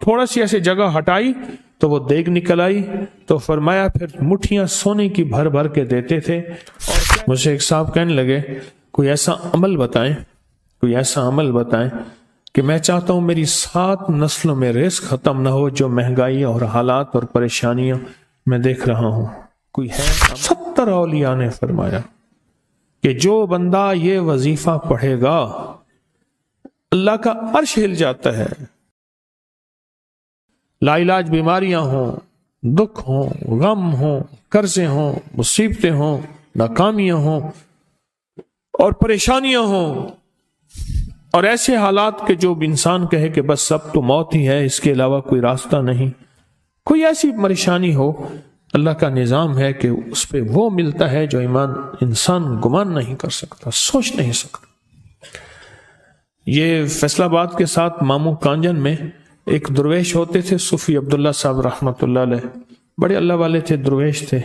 تھوڑا سی ایسے جگہ ہٹائی تو وہ دیگ نکل آئی، تو فرمایا پھر مٹھیاں سونے کی بھر بھر کے دیتے تھے۔ اور مجھے ایک صاحب کہنے لگے کوئی ایسا عمل بتائیں، کوئی ایسا عمل بتائیں کہ میں چاہتا ہوں میری 7 نسلوں میں رزق ختم نہ ہو، جو مہنگائی اور حالات اور پریشانیاں میں دیکھ رہا ہوں کوئی ہے؟ 70 اولیاء نے فرمایا کہ جو بندہ یہ وظیفہ پڑھے گا اللہ کا عرش ہل جاتا ہے۔ لا علاج بیماریاں ہوں، دکھ ہوں، غم ہوں، قرضے ہوں، مصیبتیں ہوں، ناکامیاں ہوں اور پریشانیاں ہوں، اور ایسے حالات کہ جو انسان کہے کہ بس سب تو موت ہی ہے، اس کے علاوہ کوئی راستہ نہیں، کوئی ایسی پریشانی ہو، اللہ کا نظام ہے کہ اس پہ وہ ملتا ہے جو انسان گمان نہیں کر سکتا، سوچ نہیں سکتا۔ یہ فیصل آباد کے ساتھ مامو کانجن میں ایک درویش ہوتے تھے، صوفی عبداللہ صاحب رحمۃ اللہ علیہ، بڑے اللہ والے تھے، درویش تھے،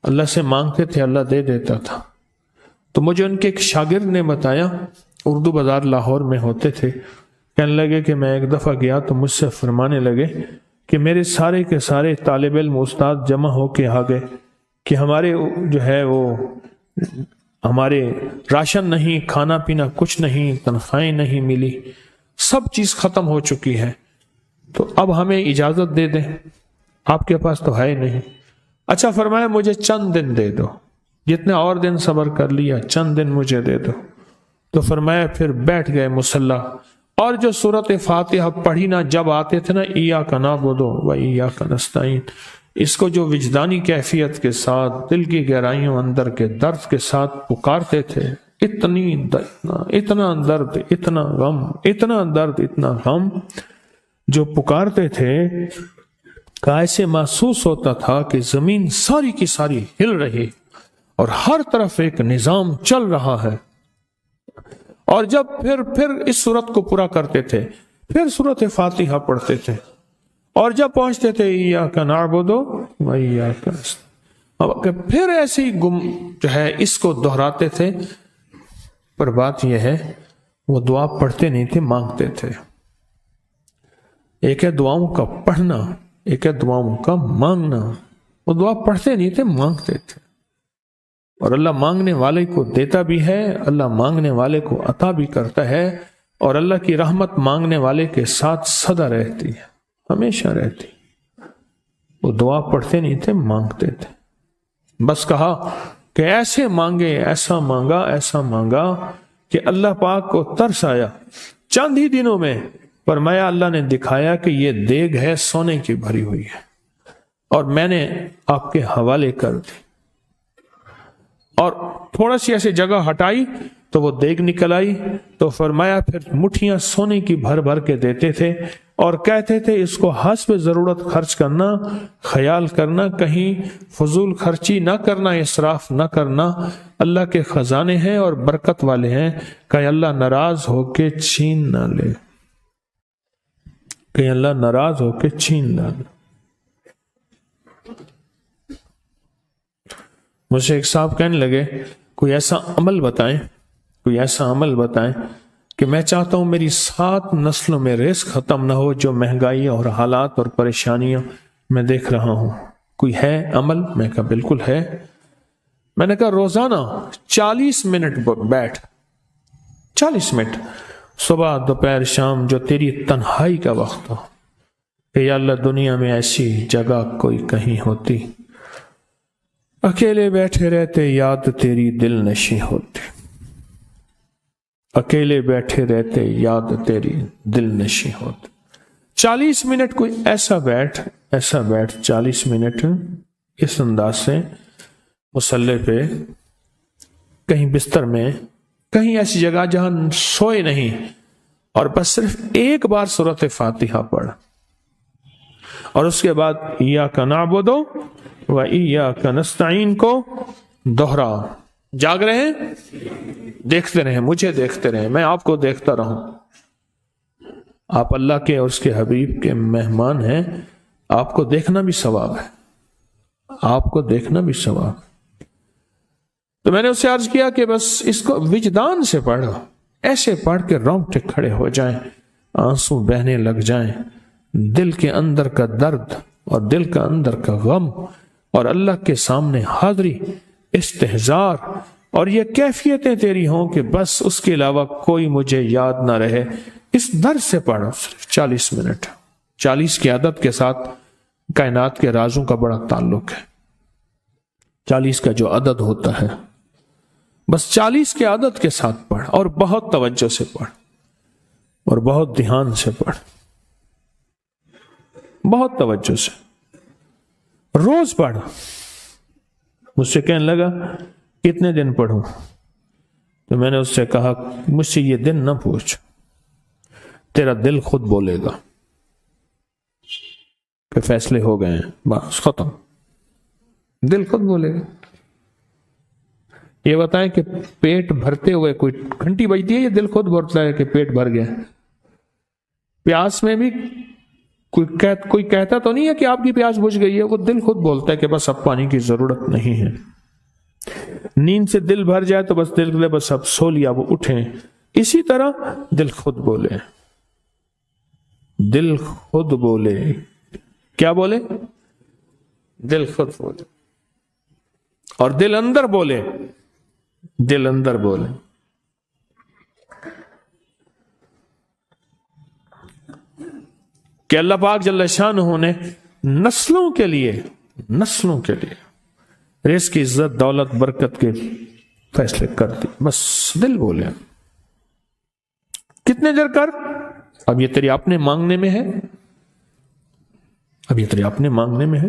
اللہ سے مانگتے تھے، اللہ دے دیتا تھا۔ تو مجھے ان کے ایک شاگرد نے بتایا، اردو بازار لاہور میں ہوتے تھے، کہنے لگے کہ میں ایک دفعہ گیا تو مجھ سے فرمانے لگے کہ میرے سارے کے سارے طالب علم استاد جمع ہو کے آ گئے کہ ہمارے جو ہے وہ ہمارے راشن نہیں، کھانا پینا کچھ نہیں، تنخواہیں نہیں ملی، سب چیز ختم ہو چکی ہے، تو اب ہمیں اجازت دے دیں، آپ کے پاس تو ہے نہیں۔ اچھا فرمایا مجھے چند دن دے دو، جتنے اور دن صبر کر لیا، چند دن مجھے دے دو۔ تو فرمایا پھر بیٹھ گئے مصلی، اور جو سورۃ فاتحہ پڑھی نا جب آتے تھے نا، ایاک نعبد و ایاک نستعین، اس کو جو وجدانی کیفیت کے ساتھ دل کی گہرائیوں اندر کے درد کے ساتھ پکارتے تھے، اتنا درد، اتنا غم، اتنا درد، اتنا غم جو پکارتے تھے کہ ایسے محسوس ہوتا تھا کہ زمین ساری کی ساری ہل رہی اور ہر طرف ایک نظام چل رہا ہے۔ اور جب پھر اس صورت کو پورا کرتے تھے، پھر سورۃ فاتحہ پڑھتے تھے، اور جب پہنچتے تھے ایاک نعبد و ایاک نستعین، پھر ایسے ہی جو ہے اس کو دہراتے تھے۔ پر بات یہ ہے وہ دعا پڑھتے نہیں تھے، مانگتے تھے۔ ایک ہے دعاؤں کا پڑھنا، ایک ہے دعاؤں کا مانگنا۔ وہ دعا پڑھتے نہیں تھے، مانگتے تھے، اور اللہ مانگنے والے کو دیتا بھی ہے، اللہ مانگنے والے کو عطا بھی کرتا ہے، اور اللہ کی رحمت مانگنے والے کے ساتھ سدا رہتی ہے، ہمیشہ رہتی۔ وہ دعا پڑھتے نہیں تھے، مانگتے تھے۔ بس کہا کہ ایسے مانگے، ایسا مانگا، ایسا مانگا کہ اللہ پاک کو ترس آیا۔ چند ہی دنوں میں فرمایا اللہ نے دکھایا کہ یہ دیگ ہے، سونے کی بھری ہوئی ہے، اور میں نے آپ کے حوالے کر دی۔ اور تھوڑا سی ایسے جگہ ہٹائی تو وہ دیگ نکل آئی، تو فرمایا پھر مٹھیاں سونے کی بھر بھر کے دیتے تھے، اور کہتے تھے اس کو حسب ضرورت خرچ کرنا، خیال کرنا، کہیں فضول خرچی نہ کرنا، اسراف نہ کرنا، اللہ کے خزانے ہیں اور برکت والے ہیں، کہ اللہ ناراض ہو کے چھین نہ لے، کہ اللہ ناراض ہو کے چھین نہ لے۔ مجھے ایک صاحب کہنے لگے کوئی ایسا عمل بتائیں، کوئی ایسا عمل بتائیں کہ میں چاہتا ہوں میری 7 نسلوں میں رزق ختم نہ ہو، جو مہنگائی اور حالات اور پریشانیاں میں دیکھ رہا ہوں کوئی ہے عمل؟ میں کہا بالکل ہے۔ میں نے کہا روزانہ 40 منٹ بیٹھ، 40 منٹ صبح دوپہر شام، جو تیری تنہائی کا وقت ہو، کہ یا اللہ دنیا میں ایسی جگہ کوئی کہیں ہوتی، اکیلے بیٹھے رہتے یاد تیری دل نشیں ہوتی، اکیلے بیٹھے رہتے یاد تیری دل نشیں ہوتی۔ 40 منٹ کوئی ایسا بیٹھ 40 منٹ اس انداز سے مصلی پہ، کہیں بستر میں، کہیں ایسی جگہ جہاں سوئے نہیں، اور بس صرف ایک بار سورۃ فاتحہ پڑھ، اور اس کے بعد ایاک نعبد و ایاک نستعین کو دوہرا۔ جاگ رہے ہیں؟ دیکھتے رہیں، مجھے دیکھتے رہیں، میں آپ کو دیکھتا رہوں۔ آپ اللہ کے اور اس کے حبیب کے مہمان ہیں، آپ کو دیکھنا بھی ثواب ہے، آپ کو دیکھنا بھی ثواب۔ تو میں نے اسے عرض کیا کہ بس اس کو وجدان سے پڑھو، ایسے پڑھ کے رونگٹے کھڑے ہو جائیں، آنسو بہنے لگ جائیں، دل کے اندر کا درد اور دل کا اندر کا غم اور اللہ کے سامنے حاضری، استحضار، اور یہ کیفیتیں تیری ہوں کہ بس اس کے علاوہ کوئی مجھے یاد نہ رہے، اس درد سے پڑھو صرف 40 منٹ۔ 40 کی عدد کے ساتھ کائنات کے رازوں کا بڑا تعلق ہے۔ 40 کا جو عدد ہوتا ہے بس 40 کے عدد کے ساتھ پڑھ، اور بہت توجہ سے پڑھ اور بہت دھیان سے پڑھ، بہت توجہ سے روز پڑھ۔ مجھ سے کہنے لگا کتنے دن پڑھوں؟ تو میں نے اس سے کہا مجھ سے یہ دن نہ پوچھ، تیرا دل خود بولے گا کہ فیصلے ہو گئے ہیں، بس ختم، دل خود بولے گا۔ یہ بتائیں کہ پیٹ بھرتے ہوئے کوئی گھنٹی بجتی ہے، یہ دل خود بولتا ہے کہ پیٹ بھر گیا۔ پیاس میں بھی کوئی کہتا تو نہیں ہے کہ آپ کی پیاس بجھ گئی ہے، وہ دل خود بولتا ہے کہ بس اب پانی کی ضرورت نہیں ہے۔ نیند سے دل بھر جائے تو بس دل کے بس اب سو لیا، وہ اٹھیں۔ اسی طرح دل خود بولے، دل خود بولے، کیا بولے؟ دل خود بولے، اور دل اندر بولے، دل اندر بولے۔ کہ اللہ پاک جل شانہ نے نسلوں کے لیے رزق کی عزت، دولت، برکت کے فیصلے کر دی، بس دل بولے۔ کتنے دیر کر؟ اب یہ تیری اپنے مانگنے میں ہے، اب یہ تیری اپنے مانگنے میں ہے۔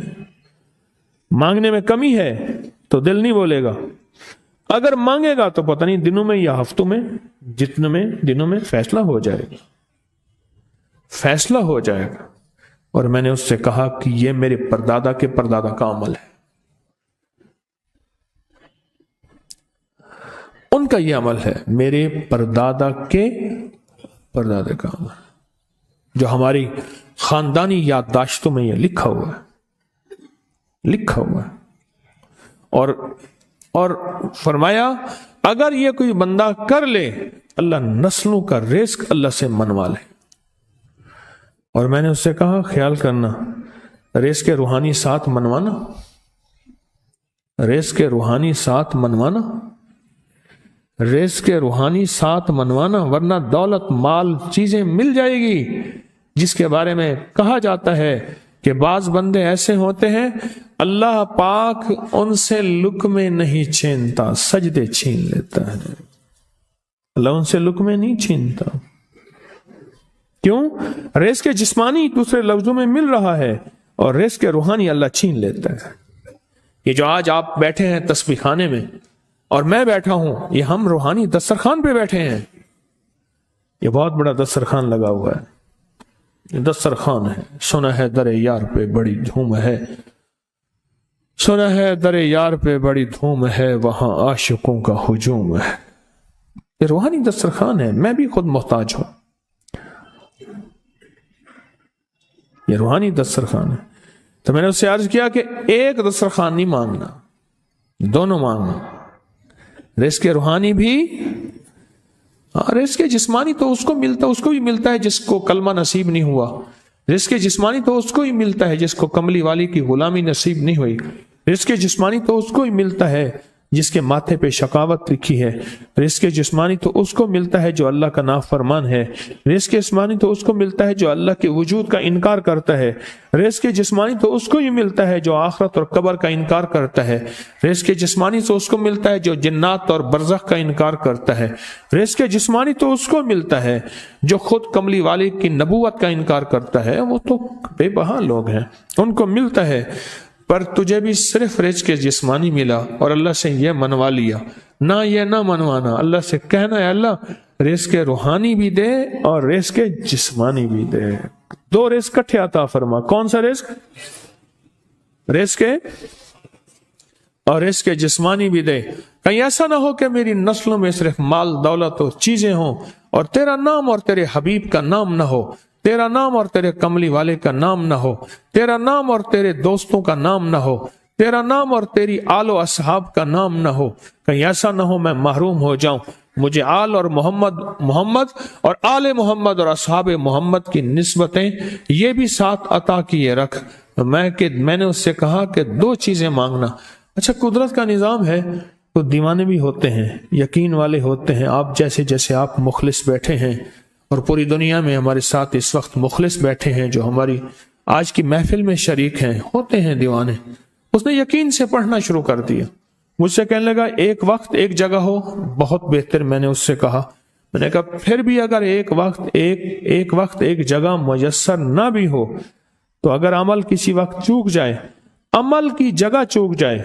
مانگنے میں کمی ہے تو دل نہیں بولے گا، اگر مانگے گا تو پتہ نہیں دنوں میں یا ہفتوں میں، جتنے میں دنوں میں فیصلہ ہو جائے گا، فیصلہ ہو جائے گا۔ اور میں نے اس سے کہا کہ یہ میرے پردادا کے پردادا کا عمل ہے، ان کا یہ عمل ہے، میرے پردادا کے پردادا کا عمل، جو ہماری خاندانی یادداشتوں میں یہ لکھا ہوا ہے، لکھا ہوا ہے۔ اور فرمایا اگر یہ کوئی بندہ کر لے، اللہ نسلوں کا رزق اللہ سے منوا لے۔ اور میں نے اس سے کہا خیال کرنا، رزق کے روحانی ساتھ منوانا، رزق کے روحانی ساتھ منوانا، رزق کے روحانی ساتھ منوانا، ورنہ دولت، مال، چیزیں مل جائے گی جس کے بارے میں کہا جاتا ہے کہ بعض بندے ایسے ہوتے ہیں اللہ پاک ان سے لقمے نہیں چھینتا، سجدے چھین لیتا ہے۔ اللہ ان سے لقمے نہیں چھینتا، کیوں؟ رزق جسمانی دوسرے لفظوں میں مل رہا ہے، اور رزق روحانی اللہ چھین لیتا ہے۔ یہ جو آج آپ بیٹھے ہیں تسبیح خانے میں اور میں بیٹھا ہوں، یہ ہم روحانی دسترخوان پہ بیٹھے ہیں۔ یہ بہت بڑا دسترخوان لگا ہوا ہے، یہ دسترخوان ہے۔ سنا ہے در یار پہ بڑی دھوم ہے، سنا ہے در یار پہ بڑی دھوم ہے، وہاں عاشقوں کا ہجوم ہے۔ یہ روحانی دسترخوان ہے، میں بھی خود محتاج ہوں، یہ روحانی دسترخوان ہے۔ تو میں نے اس سے عرض کیا کہ ایک دسترخوان نہیں مانگنا، دونوں مانگنا، رزق روحانی بھی، رزق جسمانی تو اس کو ملتا، اس کو بھی ملتا ہے جس کو کلمہ نصیب نہیں ہوا، رزق جسمانی تو اس کو ہی ملتا ہے جس کو کملی والی کی غلامی نصیب نہیں ہوئی، رزق جسمانی تو اس کو ہی ملتا ہے جس کے ماتھے پہ شقاوت لکھی ہے، رزق جسمانی تو اس کو ملتا ہے جو اللہ کا نافرمان ہے، رزق جسمانی تو اس کو ملتا ہے جو اللہ کے وجود کا انکار کرتا ہے، رزق جسمانی تو اس کو ہی ملتا ہے جو آخرت اور قبر کا انکار کرتا ہے، رزق جسمانی تو اس کو ملتا ہے جو جنات اور برزخ کا انکار کرتا ہے، رزق جسمانی تو اس کو ملتا ہے جو خود کملی والی کی نبوت کا انکار کرتا ہے، وہ تو بے بہا لوگ ہیں، ان کو ملتا ہے۔ پر تجھے بھی صرف رزق جسمانی ملا اور اللہ سے یہ منوا لیا، نہ یہ نہ منوانا، اللہ سے کہنا ہے اللہ رزق روحانی بھی دے اور رزق جسمانی بھی دے، دو رزق کٹھے عطا فرما۔ کون سا رزق؟ رزق اور رزق جسمانی بھی دے۔ کہیں ایسا نہ ہو کہ میری نسلوں میں صرف مال، دولت اور چیزیں ہوں اور تیرا نام اور تیرے حبیب کا نام نہ ہو، تیرا نام اور تیرے کملی والے کا نام نہ ہو، تیرا نام اور تیرے دوستوں کا نام نہ ہو، تیرا نام اور تیری آل و اصحاب کا نام نہ ہو۔ کہیں ایسا نہ ہو میں محروم ہو جاؤں مجھے آل اور محمد اور آل محمد اور اصحاب محمد کی نسبتیں یہ بھی ساتھ عطا کیے رکھ۔ میں نے اس سے کہا کہ 2 چیزیں مانگنا۔ اچھا، قدرت کا نظام ہے تو دیوانے بھی ہوتے ہیں، یقین والے ہوتے ہیں، آپ جیسے آپ مخلص بیٹھے ہیں، اور پوری دنیا میں ہمارے ساتھ اس وقت مخلص بیٹھے ہیں جو ہماری آج کی محفل میں شریک ہیں، ہوتے ہیں دیوانے۔ اس نے یقین سے پڑھنا شروع کر دیا، مجھ سے کہنے لگا ایک وقت ایک جگہ ہو بہت بہتر۔ میں نے اس سے کہا، میں نے کہا پھر بھی اگر ایک وقت ایک جگہ میسر نہ بھی ہو تو اگر عمل کسی وقت چوک جائے، عمل کی جگہ چوک جائے،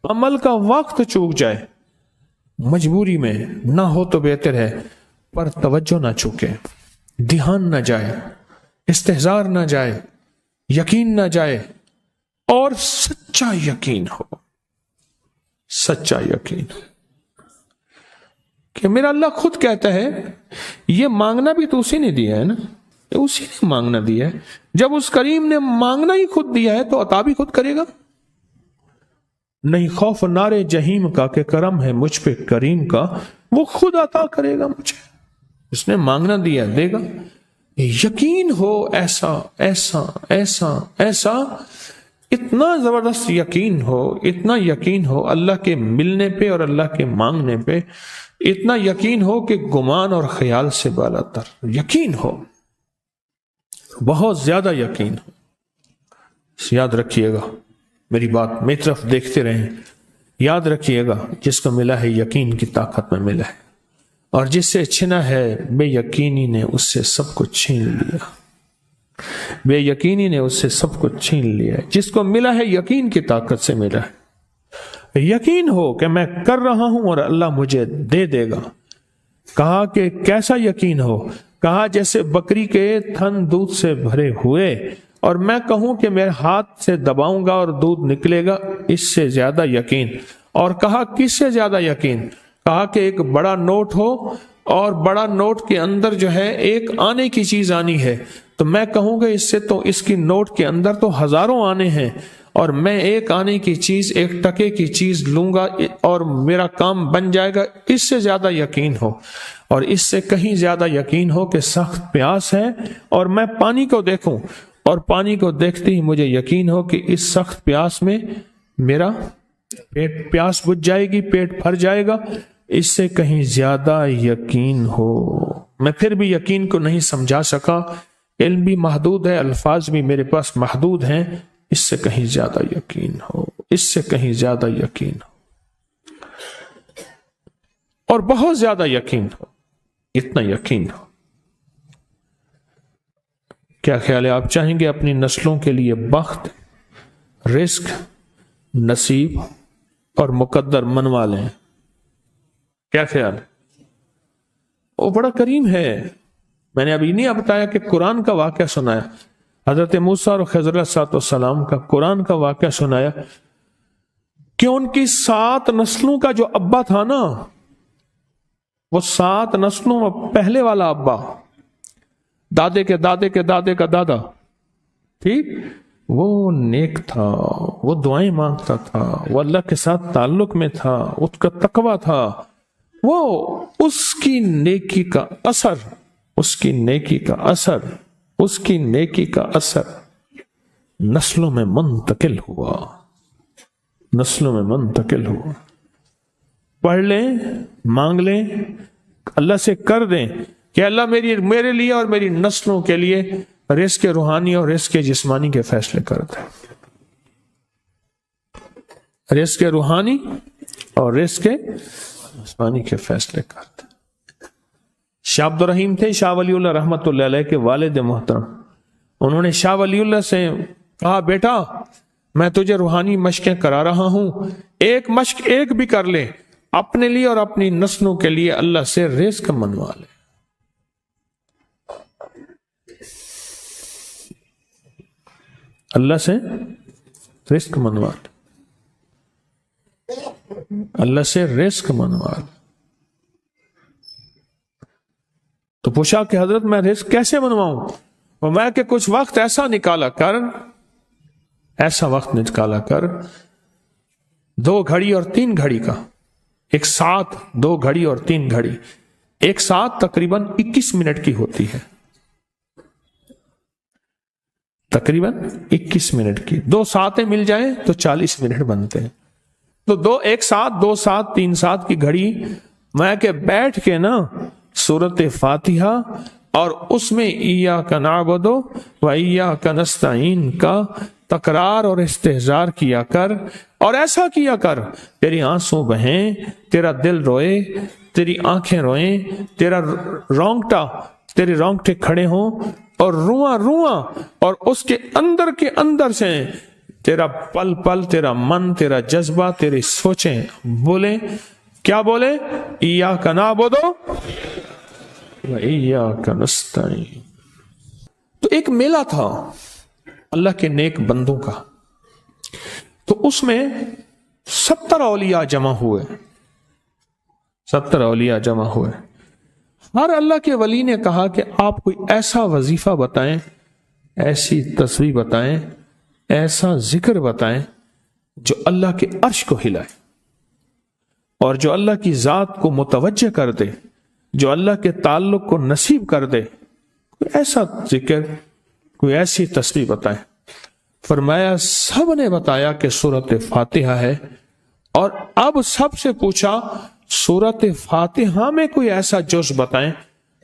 عمل کا وقت چوک جائے، مجبوری میں نہ ہو تو بہتر ہے، پر توجہ نہ چوکے، دھیان نہ جائے، استحضار نہ جائے، یقین نہ جائے، اور سچا یقین ہو، سچا یقین کہ میرا اللہ خود کہتا ہے یہ مانگنا بھی تو اسی نے دیا ہے نا، اسی نے مانگنا دیا ہے۔ جب اس کریم نے مانگنا ہی خود دیا ہے تو عطا بھی خود کرے گا۔ نہیں خوف نارے جہیم کا کہ کرم ہے مجھ پہ کریم کا، وہ خود عطا کرے گا مجھے، اس نے مانگنا دیا دے گا۔ یقین ہو ایسا ایسا ایسا ایسا، اتنا زبردست یقین ہو، اتنا یقین ہو اللہ کے ملنے پہ اور اللہ کے مانگنے پہ، اتنا یقین ہو کہ گمان اور خیال سے بالا تر یقین ہو، بہت زیادہ یقین ہو۔ یاد رکھیے گا میری بات، میری طرف دیکھتے رہیں، یاد رکھیے گا جس کو ملا ہے یقین کی طاقت میں ملا ہے، اور جس سے چھنا ہے بے یقینی نے اس سے سب کچھ چھین لیا، بے یقینی نے اس سے سب کچھ چھین لیا ہے۔ جس کو ملا ہے یقین کی طاقت سے ملا ہے، یقین ہو کہ میں کر رہا ہوں اور اللہ مجھے دے دے گا۔ کہا کہ کیسا یقین ہو؟ کہا جیسے بکری کے تھن دودھ سے بھرے ہوئے اور میں کہوں کہ میرے ہاتھ سے دباؤں گا اور دودھ نکلے گا، اس سے زیادہ یقین۔ اور کہا کس سے زیادہ یقین؟ کہا کہ ایک بڑا نوٹ ہو اور بڑا نوٹ کے اندر جو ہے ایک آنے کی چیز آنی ہے، تو میں کہوں گا اس سے تو اس کی نوٹ کے اندر تو ہزاروں آنے ہیں، اور میں ایک آنے کی چیز، ایک ٹکے کی چیز لوں گا اور میرا کام بن جائے گا۔ اس سے زیادہ یقین ہو، اور اس سے کہیں زیادہ یقین ہو کہ سخت پیاس ہے اور میں پانی کو دیکھوں، اور پانی کو دیکھتے ہی مجھے یقین ہو کہ اس سخت پیاس میں میرا پیاس بجھ جائے گی، پیٹ بھر جائے گا۔ اس سے کہیں زیادہ یقین ہو۔ میں پھر بھی یقین کو نہیں سمجھا سکا، علم بھی محدود ہے، الفاظ بھی میرے پاس محدود ہیں۔ اس سے کہیں زیادہ یقین ہو، اس سے کہیں زیادہ یقین ہو، اور بہت زیادہ یقین ہو، اتنا یقین ہو۔ کیا خیال ہے؟ آپ چاہیں گے اپنی نسلوں کے لیے بخت، رزق، نصیب اور مقدر منوا لیں؟ کیا خیال ہے؟ وہ بڑا کریم ہے۔ میں نے ابھی نہیں بتایا کہ قرآن کا واقعہ سنایا، حضرت موسیٰ اور خضر علیہ السلام کا قرآن کا واقعہ سنایا کہ ان کی 7 نسلوں کا جو ابا تھا نا، وہ 7 نسلوں میں پہلے والا ابا، دادے کے دادے کے دادے کا دادا، ٹھیک، وہ نیک تھا، وہ دعائیں مانگتا تھا، وہ اللہ کے ساتھ تعلق میں تھا، اس کا تقویٰ تھا، وہ اس کی نیکی کا اثر، اس کی نیکی کا اثر، اس کی نیکی کا اثر نسلوں میں منتقل ہوا، نسلوں میں منتقل ہوا۔ پڑھ لیں، مانگ لیں، اللہ سے کر دیں کہ اللہ میرے لیے اور میری نسلوں کے لیے رزق روحانی اور رزق جسمانی کے فیصلے کر دیں، رزق روحانی اور رزق جسمانی کے فیصلے کر دیں۔ شاہ عبد الرحیم تھے شاہ ولی اللہ رحمت اللہ علیہ کے والد محترم، انہوں نے شاہ ولی اللہ سے کہا بیٹا میں تجھے روحانی مشقیں کرا رہا ہوں، ایک مشق ایک بھی کر لے، اپنے لیے اور اپنی نسلوں کے لیے اللہ سے رزق منوا لے۔ اللہ سے رزق منوا لے، اللہ سے رزق منوا لے۔ تو پوچھا کہ حضرت میں رزق کیسے منواؤں؟ وہ میں کہ کچھ وقت ایسا نکالا کر، ایسا وقت نکالا کر 2 گھڑی اور 3 گھڑی کا، ایک ساتھ 2 گھڑی اور 3 گھڑی، ایک ساتھ تقریباً 21 منٹ کی ہوتی ہے، تقریباً 21 منٹ کی۔ 2 ساتیں مل جائیں تو 40 منٹ بنتے ہیں، تو ایک ساتھ 2 ساتھ 3 ساتھ کی گھڑی میں کہ بیٹھ کے نا سورت فاتحہ اور اس میں ایاک نعبد و ایاک نستعین کا تکرار اور استحضار کیا کر، اور ایسا کیا کر تیری آنسو بہیں، تیرا دل روئے، تیری آنکھیں روئیں، تیرے رونگٹے کھڑے ہوں، اور رواں اور اس کے اندر سے تیرا پل پل، تیرا من، تیرا جذبہ، تیری سوچیں بولیں، کیا بولیں؟ ایاک نعبد و ایاک نستعین۔ تو ایک میلہ تھا اللہ کے نیک بندوں کا، تو اس میں 70 اولیاء جمع ہوئے، 70 اولیاء جمع ہوئے۔ ہر اللہ کے ولی نے کہا کہ آپ کوئی ایسا وظیفہ بتائیں، ایسی تسبیح بتائیں، ایسا ذکر بتائیں جو اللہ کے عرش کو ہلائے اور جو اللہ کی ذات کو متوجہ کر دے، جو اللہ کے تعلق کو نصیب کر دے، کوئی ایسا ذکر، کوئی ایسی تسبیح بتائیں۔ فرمایا سب نے بتایا کہ سورت فاتحہ ہے، اور اب سب سے پوچھا سورت فاتحہ میں کوئی ایسا جز بتائیں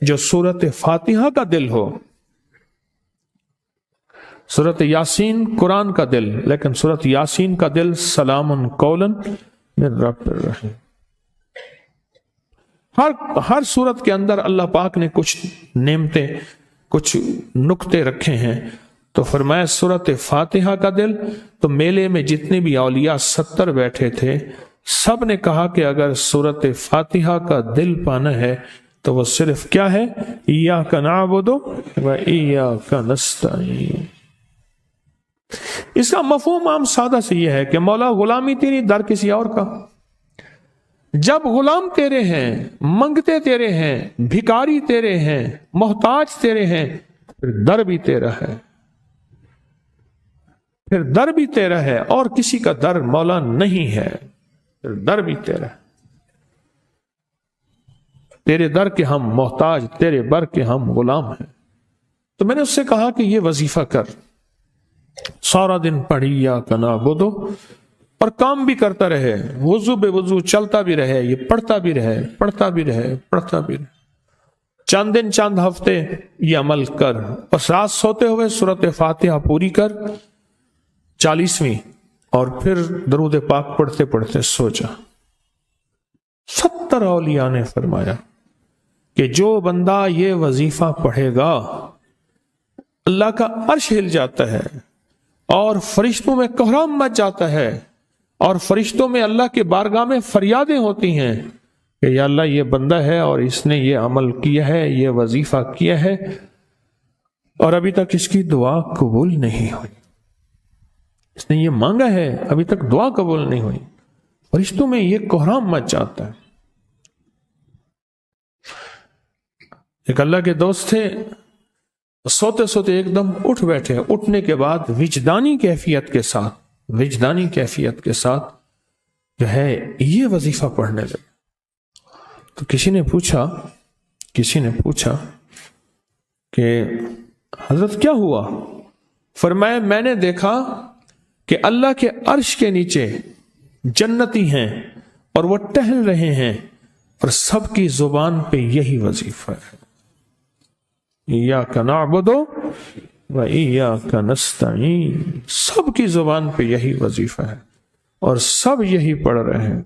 جو سورت فاتحہ کا دل ہو۔ سورت یاسین قرآن کا دل، لیکن سورت یاسین کا دل سلام قولا من رب الرحیم۔ ہر سورت کے اندر اللہ پاک نے کچھ نعمتیں، کچھ نکتے رکھے ہیں، تو فرمایا سورت فاتحہ کا دل۔ تو میلے میں جتنے بھی اولیاء 70 بیٹھے تھے، سب نے کہا کہ اگر سورت فاتحہ کا دل پانا ہے تو وہ صرف کیا ہے؟ ایاک نعبد و ایاک نستعین۔ اس کا مفہوم عام سادہ سے یہ ہے کہ مولا غلامی تیری، در کسی اور کا۔ جب غلام تیرے ہیں، منگتے تیرے ہیں، بھکاری تیرے ہیں، محتاج تیرے ہیں، پھر در بھی تیرا ہے، پھر در بھی تیرا ہے، اور کسی کا در مولا نہیں ہے، پھر در بھی تیرا ہے۔ تیرے در کے ہم محتاج، تیرے بر کے ہم غلام ہیں۔ تو میں نے اس سے کہا کہ یہ وظیفہ کر، سارا دن پڑھی ایاک نعبد، اور کام بھی کرتا رہے، وضو بے وضو چلتا بھی رہے، یہ پڑھتا بھی رہے، پڑھتا بھی رہے، پڑھتا بھی رہے، چند دن چند ہفتے یہ عمل کر، اور رات سوتے ہوئے سورت فاتحہ پوری کر 40ویں، اور پھر درود پاک پڑھتے پڑھتے سو جا۔ 70 اولیاء نے فرمایا کہ جو بندہ یہ وظیفہ پڑھے گا اللہ کا عرش ہل جاتا ہے، اور فرشتوں میں کوہرام مچ جاتا ہے، اور فرشتوں میں اللہ کے بارگاہ میں فریادیں ہوتی ہیں کہ یا اللہ یہ بندہ ہے اور اس نے یہ عمل کیا ہے، یہ وظیفہ کیا ہے، اور ابھی تک اس کی دعا قبول نہیں ہوئی، اس نے یہ مانگا ہے ابھی تک دعا قبول نہیں ہوئی۔ فرشتوں میں یہ کوہرام مچ جاتا ہے۔ ایک اللہ کے دوست تھے، سوتے سوتے ایک دم اٹھ بیٹھے، اٹھنے کے بعد وجدانی کیفیت کے ساتھ جو ہے یہ وظیفہ پڑھنے لگے۔ تو کسی نے پوچھا کہ حضرت کیا ہوا؟ فرمایا میں نے دیکھا کہ اللہ کے عرش کے نیچے جنتی ہیں اور وہ ٹہل رہے ہیں، اور سب کی زبان پہ یہی وظیفہ ہے، ایاک نعبد و ایاک نستعین۔ سب کی زبان پہ یہی وظیفہ ہے اور سب یہی پڑھ رہے ہیں۔